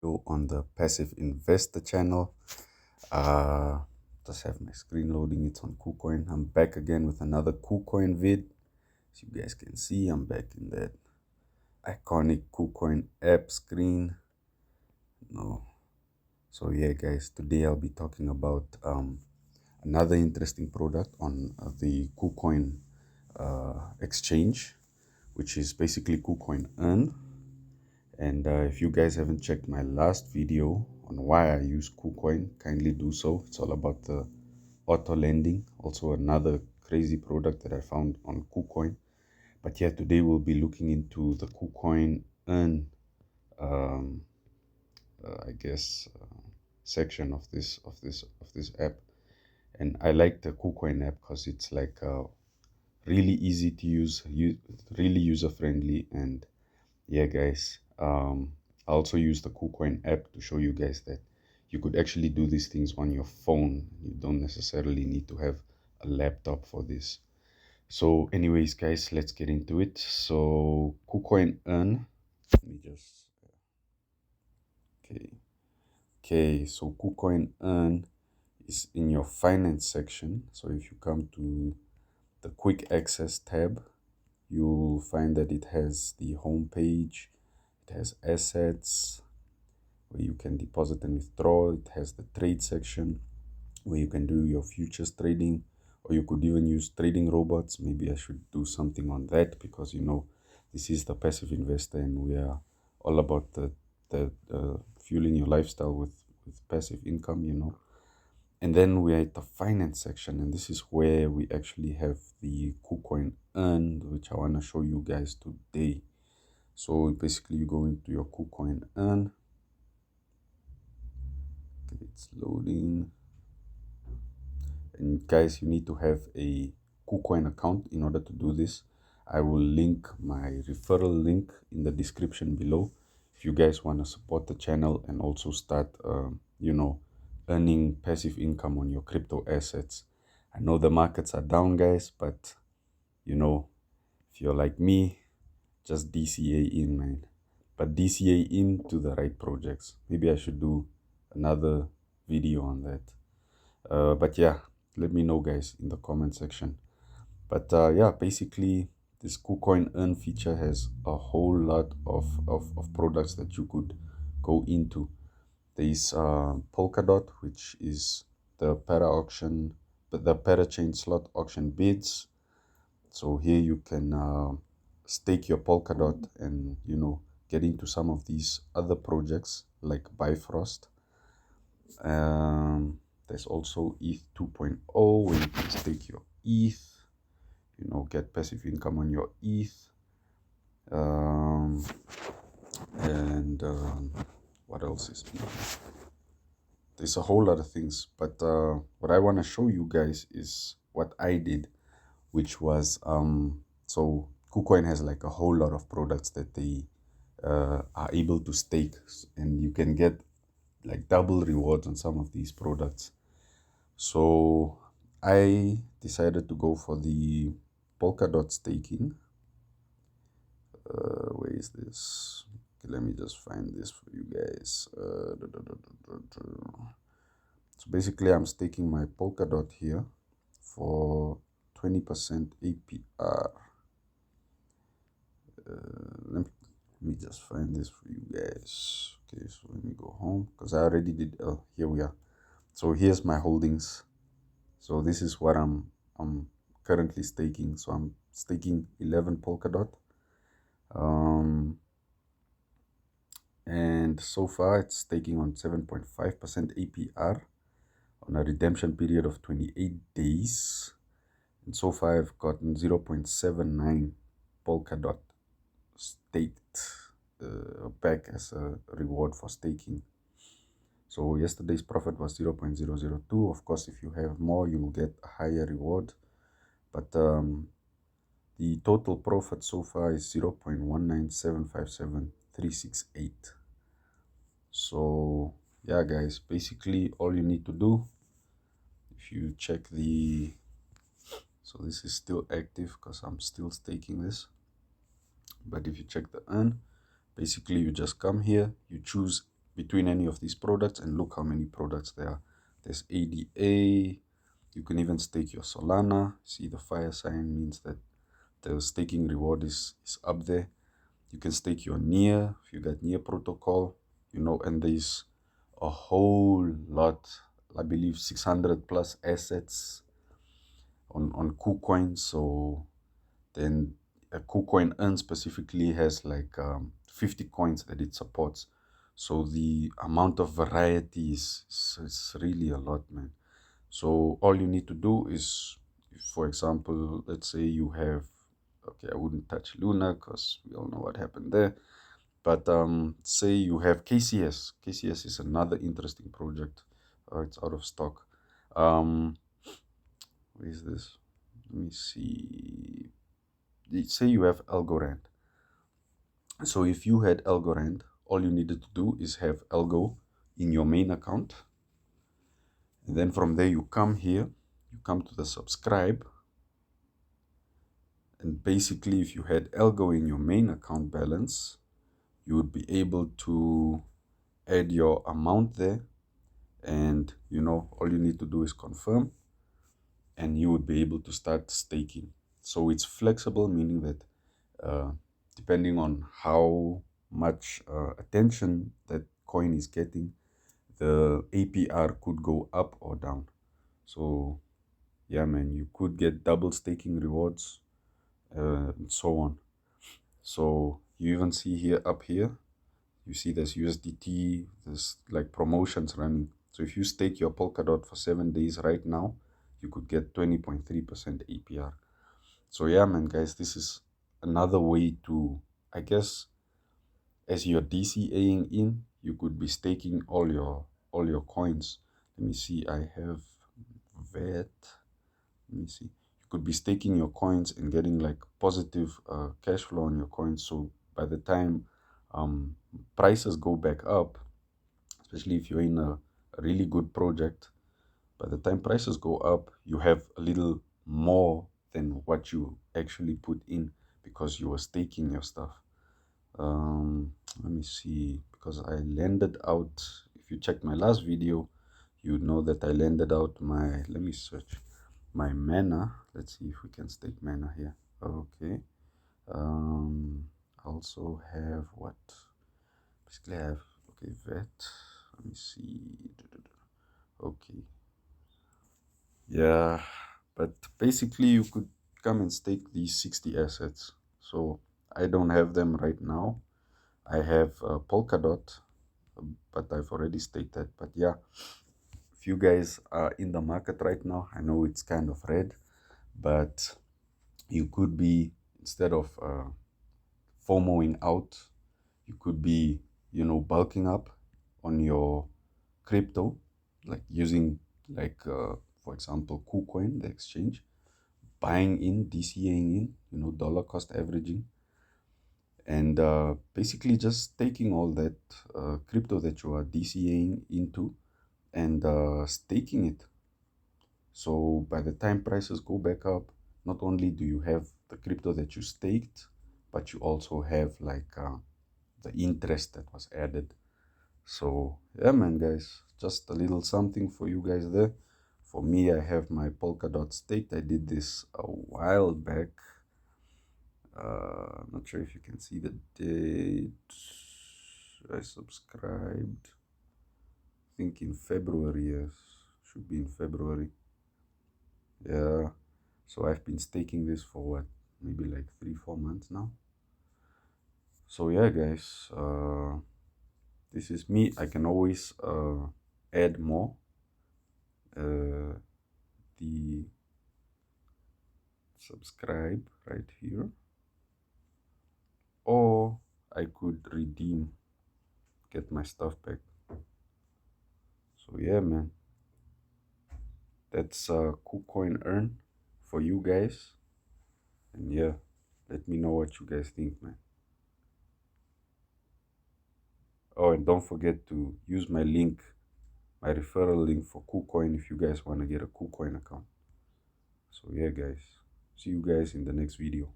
on the Passive Investor channel. Uh, just have my screen loading. It's on KuCoin. I'm back again with another KuCoin vid. As you guys can see, I'm back in that iconic KuCoin app screen. No. So yeah, guys, today I'll be talking about another interesting product on the KuCoin exchange, which is basically KuCoin Earn. And if you guys haven't checked my last video on why I use KuCoin, kindly do so. It's all about the auto lending, also another crazy product that I found on KuCoin. But yeah, today we'll be looking into the KuCoin Earn, um, I guess, section of this app. And I like the KuCoin app because it's like really easy to use, really user friendly, and yeah, guys, I also use the KuCoin app to show you guys that you could actually do these things on your phone. You don't necessarily need to have a laptop for this. So anyways, guys, let's get into it. So KuCoin Earn, let me just, okay, so KuCoin Earn is in your finance section. So if you come to the quick access tab, you'll find that it has the home page, it has assets where you can deposit and withdraw. It has the trade section where you can do your futures trading, or you could even use trading robots. Maybe I should do something on that because this is the passive investor and we are all about the fueling your lifestyle with passive income. And then we're at the finance section, and this is where we actually have the KuCoin Earn, which I want to show you guys today. So basically you go into your KuCoin Earn. Okay, it's loading. And guys, you need to have a KuCoin account in order to do this. I will link my referral link in the description below if you guys want to support the channel and also start, earning passive income on your crypto assets. I know the markets are down, guys, but if you're like me, just DCA in, man. But DCA into the right projects. Maybe I should do another video on that. But yeah, let me know, guys, in the comment section. But yeah, basically this KuCoin Earn feature has a whole lot of products that you could go into. There is Polkadot, which is the parachain slot auction bids. So here you can stake your Polkadot and get into some of these other projects like Bifrost. There's also ETH 2.0 where you can stake your ETH, get passive income on your ETH. And what else is here? There's a whole lot of things, but what I want to show you guys is what I did, which was so KuCoin has like a whole lot of products that they are able to stake, and you can get like double rewards on some of these products. So I decided to go for the Polkadot staking. Where is this? Okay, let me just find this for you guys. So basically I'm staking my Polkadot here for 20% APR. Let me just find this for you guys. Okay, so let me go home because I already did. Here we are. So here's my holdings. So this is what I'm currently staking. So I'm staking 11 Polkadot. And so far it's staking on 7.5% APR on a redemption period of 28 days. And so far I've gotten 0.79 Polkadot staked back as a reward for staking. So yesterday's profit was 0.002. Of course, if you have more, you will get a higher reward. But the total profit so far is 0.19757,368. So yeah, guys, basically all you need to do, if you check so this is still active because I'm still staking this. But if you check the earn, basically you just come here, you choose between any of these products, and look how many products there are. There's ADA. You can even stake your Solana. See, the fire sign means that the staking reward is up there. You can stake your near if you got near protocol, you know, and there's a whole lot, I believe 600 plus assets on KuCoin. So then a KuCoin Earn specifically has like 50 coins that it supports. So the amount of variety is really a lot, man. So all you need to do is, for example, let's say you have, okay, I wouldn't touch Luna because we all know what happened there. But say you have KCS. KCS is another interesting project. It's out of stock. Where is this? Let me see. Say you have Algorand. So if you had Algorand, all you needed to do is have Algo in your main account. And then from there, you come here, you come to the subscribe. And basically, if you had Algo in your main account balance, you would be able to add your amount there. And, you know, all you need to do is confirm. And you would be able to start staking. So it's flexible, meaning that depending on how much attention that coin is getting, the APR could go up or down. So yeah, man, you could get double staking rewards and so on. So you even see here, up here, you see there's USDT, there's like promotions running. So if you stake your Polkadot for 7 days right now, you could get 20.3% APR. So yeah, man, guys, this is another way to, I guess, as you're DCAing in, you could be staking all your coins. Let me see, I have VET. Let me see. You could be staking your coins and getting like positive cash flow on your coins. So by the time prices go back up, especially if you're in a really good project, by the time prices go up, you have a little more than what you actually put in because you were staking your stuff. Let me see, because I landed out, if you checked my last video, you know that I landed out my, let me search my mana. Let's see if we can stake mana here. Okay. Also have what? Basically I have, okay, vet. Let me see. Okay. Yeah, but basically you could come and stake these 60 assets. So I don't have them right now. I have Polkadot, but I've already staked that. But yeah, if you guys are in the market right now, I know it's kind of red, but you could be, instead of FOMOing out, you could be, you know, bulking up on your crypto, like using, like, for example, KuCoin, the exchange, buying in, DCAing in, you know, dollar cost averaging, and basically just taking all that crypto that you are DCAing into and staking it. So by the time prices go back up, not only do you have the crypto that you staked, but you also have like the interest that was added. So yeah, man, guys, just a little something for you guys there. For me, I have my Polkadot staked. I did this a while back. I'm not sure if you can see the date. I subscribed, I think in February, yes, should be in February. Yeah, so I've been staking this for what, maybe like 3-4 months now. So yeah, guys, this is me. I can always add more. The subscribe right here, or I could redeem, get my stuff back. So yeah, man, that's KuCoin Earn for you guys. And yeah, let me know what you guys think, man. Oh, and don't forget to use my link, my referral link for KuCoin if you guys want to get a KuCoin account. So yeah, guys, see you guys in the next video.